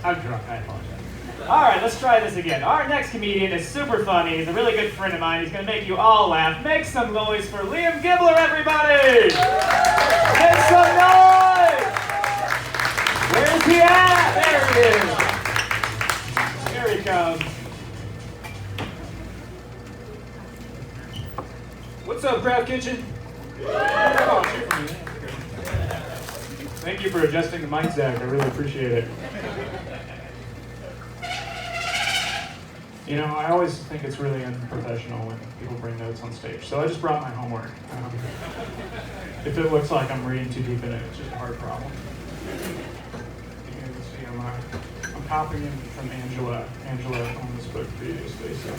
I'm drunk, I apologize. All right, let's try this again. Our next comedian is super funny. He's a really good friend of mine. He's going to make you all laugh. Make some noise for Liam Gibler, everybody! Make some noise! Where's he at? There he is. Here he comes. What's up, Crowd Kitchen? Oh, shoot for me. Thank you for adjusting the mic, Zach. I really appreciate it. You know, I always think it's really unprofessional when people bring notes on stage, so I just brought my homework. If it looks like I'm reading too deep in it, it's just a hard problem. You can see I'm copying from Angela on this book previously, so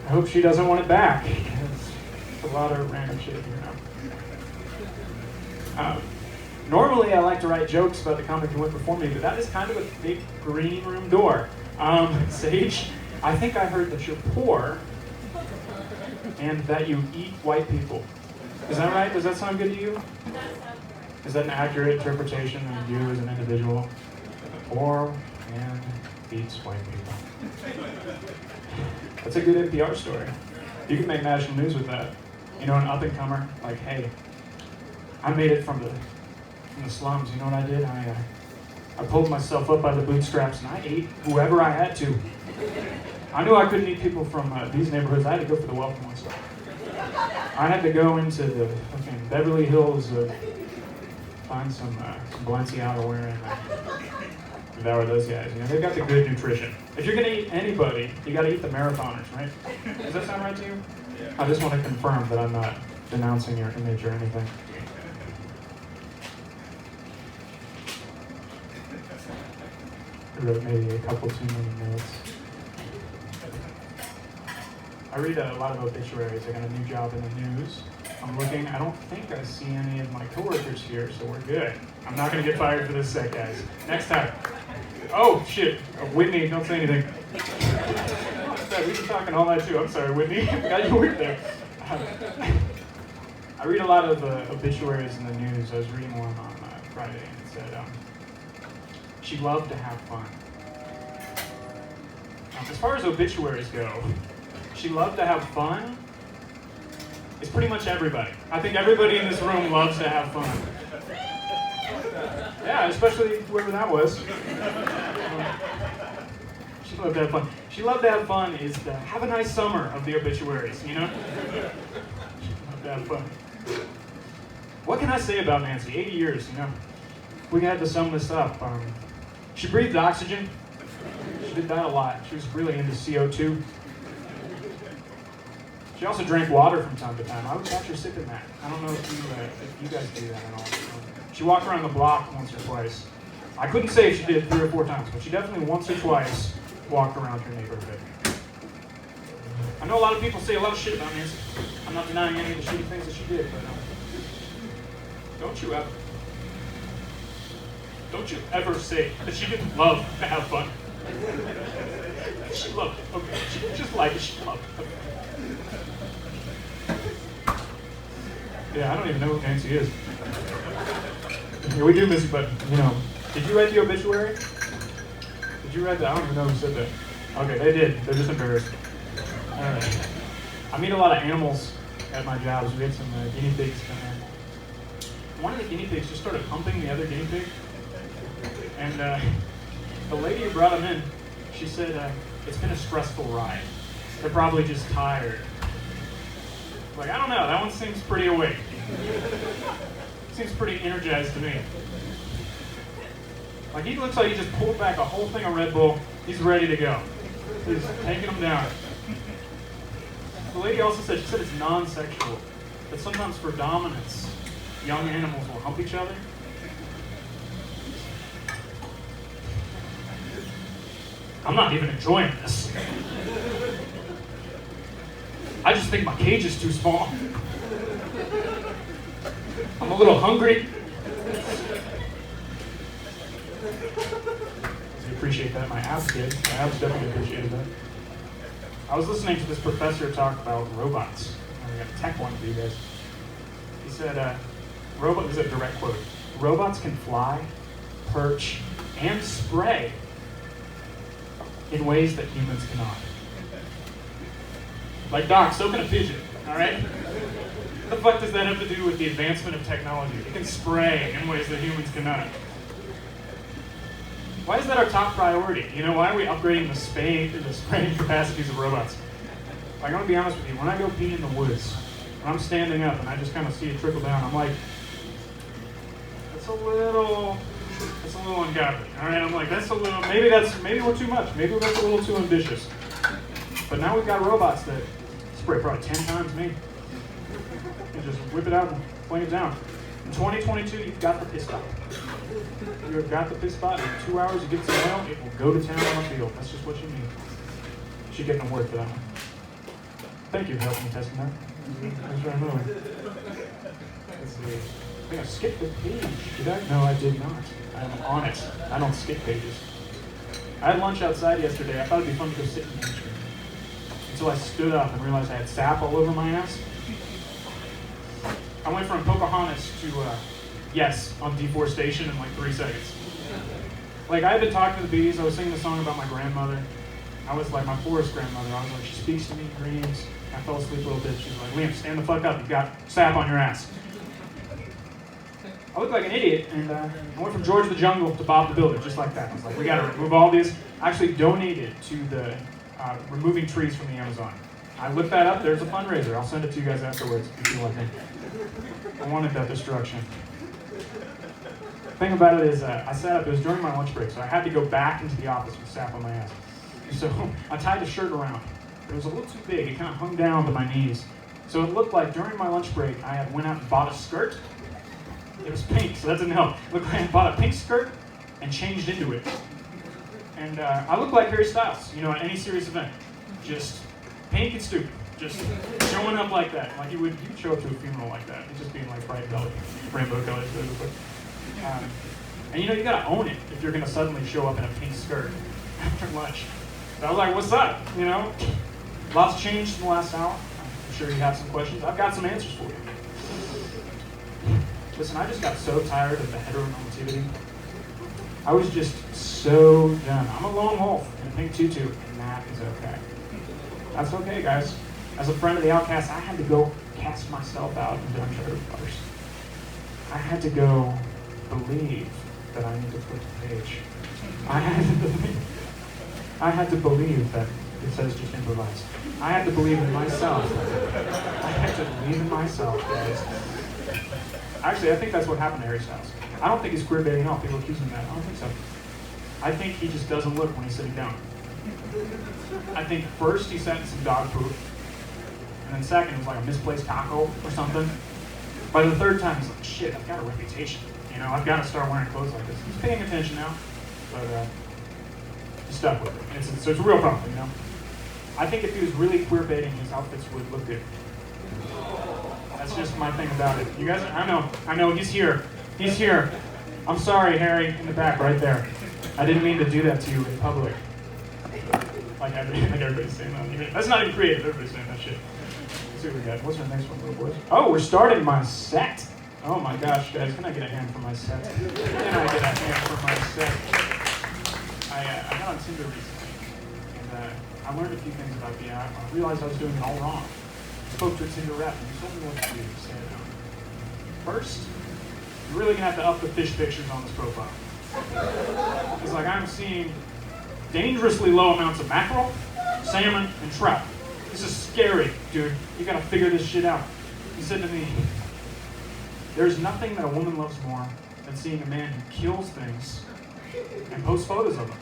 I hope she doesn't want it back. It's a lot of random shit here now. Normally, I like to write jokes about the comic who went before me, but that is kind of a big green room door. Sage, I think I heard that you're poor and that you eat white people. Is that right? Does that sound good to you? Is that an accurate interpretation of you as an individual? Poor and eats white people. That's a good NPR story. You can make national news with that. You know, an up-and-comer, like, hey, I made it from the slums. You know what I did? I pulled myself up by the bootstraps and I ate whoever I had to. I knew I couldn't eat people from these neighborhoods. I had to go for the wealthy ones. I had to go into the fucking Beverly Hills, find some Balenciaga wearing, devour those guys. You know, they've got the good nutrition. If you're gonna eat anybody, you gotta eat the marathoners, right? Does that sound right to you? I just want to confirm that I'm not denouncing your image or anything. I wrote maybe a couple too many notes. I read a lot of obituaries. I got a new job in the news. I'm looking. I don't think I see any of my coworkers here, so we're good. I'm not going to get fired for this set, guys. Next time. Oh, shit. Whitney, don't say anything. We've been talking all night, too. I'm sorry, Whitney. Got you weird there. I read a lot of obituaries in the news. I was reading one on Friday, and it said, she loved to have fun. As far as obituaries go, she loved to have fun. It's pretty much everybody. I think everybody in this room loves to have fun. Yeah, especially whoever that was. She loved to have fun. She loved to have fun is the have a nice summer of the obituaries, you know? She loved to have fun. What can I say about Nancy? 80 years, you know? We had to sum this up. She breathed oxygen. She did that a lot. She was really into CO2. She also drank water from time to time. I would catch her sipping that. I don't know if you guys do that at all. She walked around the block once or twice. I couldn't say if she did 3 or 4 times, but she definitely once or twice walked around her neighborhood. I know a lot of people say a lot of shit about Nancy. I'm not denying any of the shitty things that she did, but don't you ever say that she didn't love to have fun. She loved it, okay? She didn't just like it, she loved it. Yeah, I don't even know who Nancy is. Yeah, we do miss you, but, you know, did you write the obituary? Did you write that? I don't even know who said that. Okay, they did. They're just embarrassed. All right. I meet a lot of animals at my jobs. We had some guinea pigs come in. One of the guinea pigs just started humping the other guinea pig. And the lady who brought him in, she said, it's been a stressful ride. They're probably just tired. Like, I don't know, that one seems pretty awake. Seems pretty energized to me. Like, he looks like he just pulled back a whole thing of Red Bull. He's ready to go. He's taking them down. The lady also said, she said it's non-sexual. That sometimes for dominance, young animals will hump each other. I'm not even enjoying this. I just think my cage is too small. I'm a little hungry. I appreciate that. My abs did. My abs definitely appreciated that. I was listening to this professor talk about robots. I got a tech one for you guys. He said, this is a direct quote. Robots can fly, perch, and spray in ways that humans cannot. Like, Doc, so can a pigeon, all right? What the fuck does that have to do with the advancement of technology? It can spray in ways that humans cannot. Why is that our top priority? You know, why are we upgrading the spraying capacities of robots? Like, I'm gonna be honest with you, when I go pee in the woods, when I'm standing up and I just kind of see it trickle down, I'm like, that's a little ungodly, all right? I'm like, maybe we're too much. Maybe that's a little too ambitious. But now we've got robots that spray probably 10 times me. And just whip it out and fling it down. In 2022, you've got the piss spot. You've got the piss spot. In 2 hours, you get some oil, it will go to town on the field. That's just what you need. You should get an award for that one. Thank you for helping me test that. Thanks very much. Let's see. I think I skipped a page. Did I? No, I did not. I'm on it. I don't skip pages. I had lunch outside yesterday. I thought it'd be fun to go sit in the tree. Until I stood up and realized I had sap all over my ass. I went from Pocahontas to yes on deforestation in like 3 seconds. Like, I had been talking to the bees. I was singing a song about my grandmother. I was like my forest grandmother. I was like, she speaks to me in dreams. I fell asleep a little bit. She's like, Liam, stand the fuck up. You've got sap on your ass. I looked like an idiot, and I went from George the Jungle to Bob the Builder, just like that. I was like, we got to remove all these. I actually donated to the removing trees from the Amazon. I looked that up. There's a fundraiser. I'll send it to you guys afterwards if you want me. I wanted that destruction. The thing about it is, I sat up. It was during my lunch break, so I had to go back into the office with sap on my ass. So I tied the shirt around. It was a little too big. It kind of hung down to my knees. So it looked like during my lunch break, I had went out and bought a skirt. It was pink, so that didn't help. It looked like I bought a pink skirt and changed into it. And I looked like Harry Styles, you know, at any serious event. Just pink and stupid. Just showing up like that. Like you'd show up to a funeral like that. It's just being like bright colors, rainbow colors. And you know, you gotta own it if you're gonna suddenly show up in a pink skirt after lunch. So I was like, what's up? You know, lots changed in the last hour. I'm sure you have some questions. I've got some answers for you. Listen, I just got so tired of the heteronormativity. I was just so done. I'm a lone wolf in a pink tutu, and that is okay. That's okay, guys. As a friend of the outcast, I had to go cast myself out into uncharted waters. I had to go believe that I need to flip the page. I had to believe that it says just improvise. I had to believe in myself. I had to believe in myself, guys. Actually, I think that's what happened to Harry Styles. I don't think he's queer baiting off. People accuse him of that. I don't think so. I think he just doesn't look when he's sitting down. I think first he sat in some dog poop, and then second it was like a misplaced taco or something. By the third time he's like, shit, I've got a reputation. You know, I've got to start wearing clothes like this. He's paying attention now, but he's stuck with it. So it's a real problem, you know. I think if he was really queer baiting, his outfits would look good. That's just my thing about it. You guys, I know, he's here. He's here. I'm sorry, Harry, in the back, right there. I didn't mean to do that to you in public. Like everybody's saying that. That's not even creative, everybody's saying that shit. Let's see what we got. What's our next one, little boys? Oh, we're starting my set. Oh my gosh, guys, can I get a hand for my set? Can I get a hand for my set? I got on Tinder recently, and I learned a few things about the app. I realized I was doing it all wrong. I spoke to a Tinder rep, and he told me what to do. He said, first, you're really gonna have to up the fish pictures on this profile. It's like I'm seeing dangerously low amounts of mackerel, salmon, and trout. This is scary, dude. You gotta figure this shit out. He said to me, there's nothing that a woman loves more than seeing a man who kills things and posts photos of them.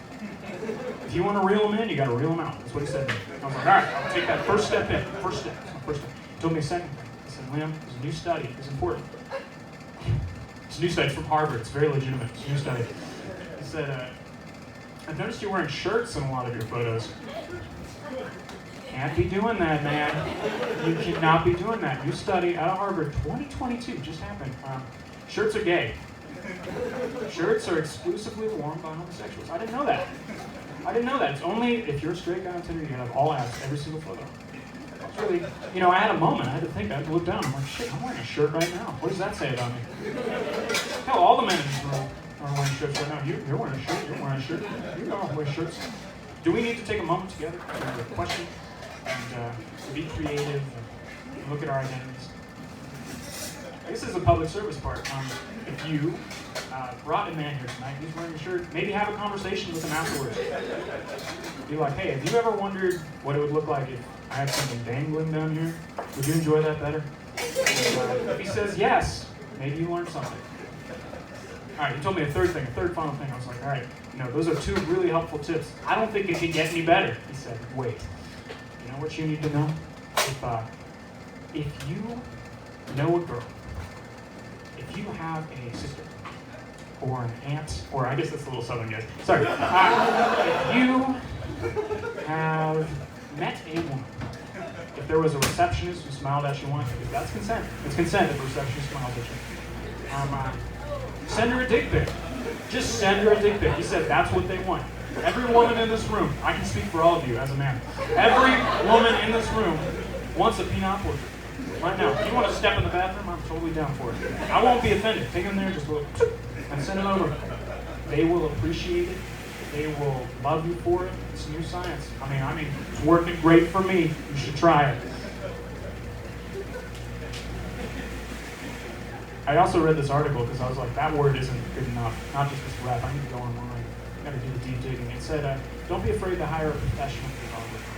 If you want to reel them in, you gotta reel them out. That's what he said to me. I was like, all right, I'll take that first step in. First step. He told me a second thing. He said, Liam, there's a new study. It's important. It's a new study. It's from Harvard. It's very legitimate. It's a new study. He said, I've noticed you're wearing shirts in a lot of your photos. Can't be doing that, man. You cannot be doing that. New study out of Harvard, 2022, just happened. Shirts are gay. Shirts are exclusively worn by homosexuals. I didn't know that. It's only if you're a straight guy on Tinder, you can have all abs, every single photo. It's really, you know, I had a moment. I had to think. I looked down. I'm like, shit, I'm wearing a shirt right now. What does that say about me? Hell, all the men in this room aren't wearing shirts right now. You're wearing a shirt. You're wearing a shirt. You know I'm wearing shirts. Do we need to take a moment together to question and to be creative and look at our identities? I guess this is a public service part. If you brought a man here tonight, he's wearing a shirt, maybe have a conversation with him afterwards. Be like, hey, have you ever wondered what it would look like if I had something dangling down here? Would you enjoy that better? If he says yes, maybe you learned something. All right, he told me a third final thing. I was like, all right, those are two really helpful tips. I don't think it can get any better. He said, wait, you know what you need to know? If you know a girl, if you have a sister, or an aunt, or I guess that's a little southern, guys. Sorry. If you have met a woman, if there was a receptionist who smiled at you once, if that's consent. It's consent if a receptionist smiles at you. Send her a dick pic. Just send her a dick pic. He said that's what they want. Every woman in this room, I can speak for all of you as a man. Every woman in this room wants a peanut portrait. Right now. If you want to step in the bathroom, I'm totally down for it. I won't be offended. Take them there, just look, and send it over. They will appreciate it. They will love you for it. It's new science. I mean, it's working great for me. You should try it. I also read this article because I was like, that word isn't good enough. Not just this rap. I need to go online. I got to do the deep digging. It said, don't be afraid to hire a professional photographer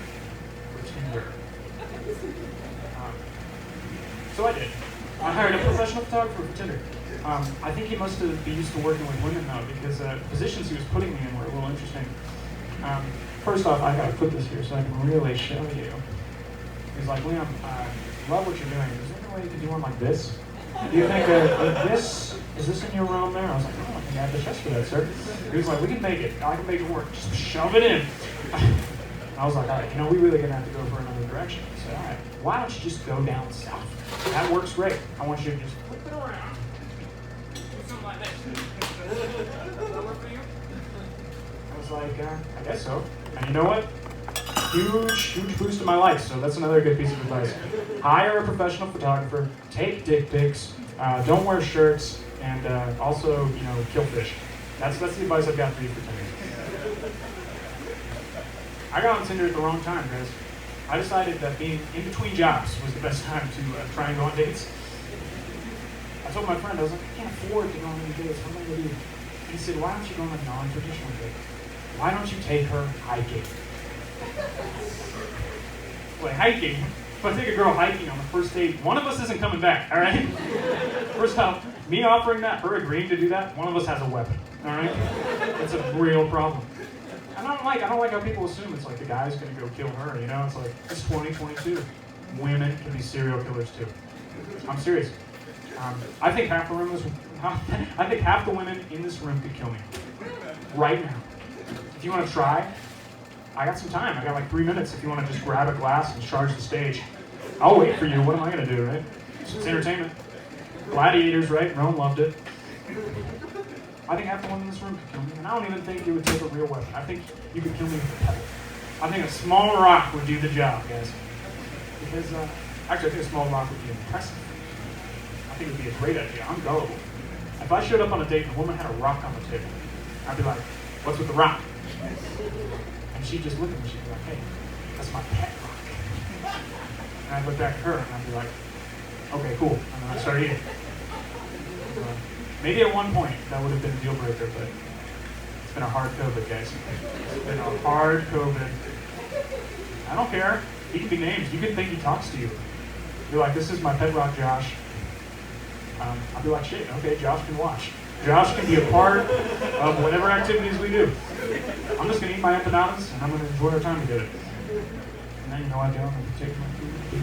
for Tinder. So I did. I hired a professional photographer for Tinder. I think he must have been used to working with women though, because the positions he was putting me in were a little interesting. First off, I gotta put this here so I can really show you. He's like, Liam, I love what you're doing. Is there any way you can do one like this? Do you think is this in your realm there? I was like, oh, I think I have the chest for that, sir. He was like, we can make it. I can make it work. Just shove it in. I was like, all right, we really gonna have to go for another direction. I said, all right, why don't you just go down south? That works great. I want you to just flip it around. Do something like this. Does that work for you? I was like, I guess so. And you know what? Huge boost in my life. So that's another good piece of advice. Hire a professional photographer. Take dick pics. Don't wear shirts. And also, kill fish. That's the advice I've got for you for Tinder. I got on Tinder at the wrong time, guys. I decided that being in between jobs was the best time to try and go on dates. I told my friend, I was like, I can't afford to go on any dates. What am I going to do? He said, why don't you go on a non-traditional date? Why don't you take her hiking? Like, hiking? If I take a girl hiking on the first date, one of us isn't coming back, all right? First off, me offering that, her agreeing to do that, one of us has a weapon, all right? It's a real problem. I don't like how people assume it's like the guy's going to go kill her, It's like, it's 2022. Women can be serial killers too. I'm serious. I think half the women in this room could kill me. Right now. If you want to try, I got some time. I got like 3 minutes if you want to just grab a glass and charge the stage. I'll wait for you. What am I going to do, right? It's entertainment. Gladiators, right? Rome loved it. I think half the women in this room could kill me, and I don't even think it would take a real weapon. I think you could kill me with a pebble. I think a small rock would do the job, guys. Because, actually, I think a small rock would be impressive. I think it would be a great idea. I'm gullible. If I showed up on a date and a woman had a rock on the table, I'd be like, what's with the rock? And she'd just look at me, she'd be like, hey, that's my pet rock. And I'd look back at her, and I'd be like, okay, cool. And then I'd start eating. Maybe at one point that would have been a deal breaker, but it's been a hard COVID, guys. It's been a hard COVID. I don't care. He can be named. You can think he talks to you. You're like, this is my pet rock, Josh. I'll be like, shit, okay, Josh can watch. Josh can be a part of whatever activities we do. I'm just going to eat my empanadas, and I'm going to enjoy our time together. And then, I go and take my food.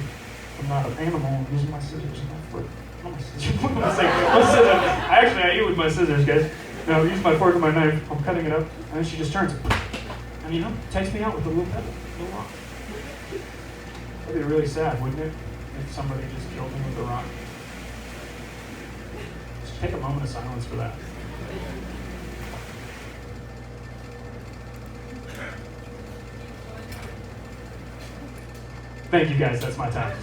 I'm not an animal. I'm using my scissors and my fork. Not my scissors. What am I saying? My scissors. I eat with my scissors, guys. I use my fork and my knife. I'm cutting it up, and then she just turns it. And, takes me out with a little pebble, a little rock. That'd be really sad, wouldn't it? If somebody just killed me with a rock. Just take a moment of silence for that. Thank you, guys. That's my time.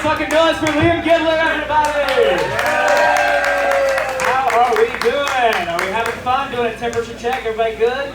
fucking noise for Liam Gibler, everybody! How are we doing? Are we having fun doing a temperature check? Everybody good?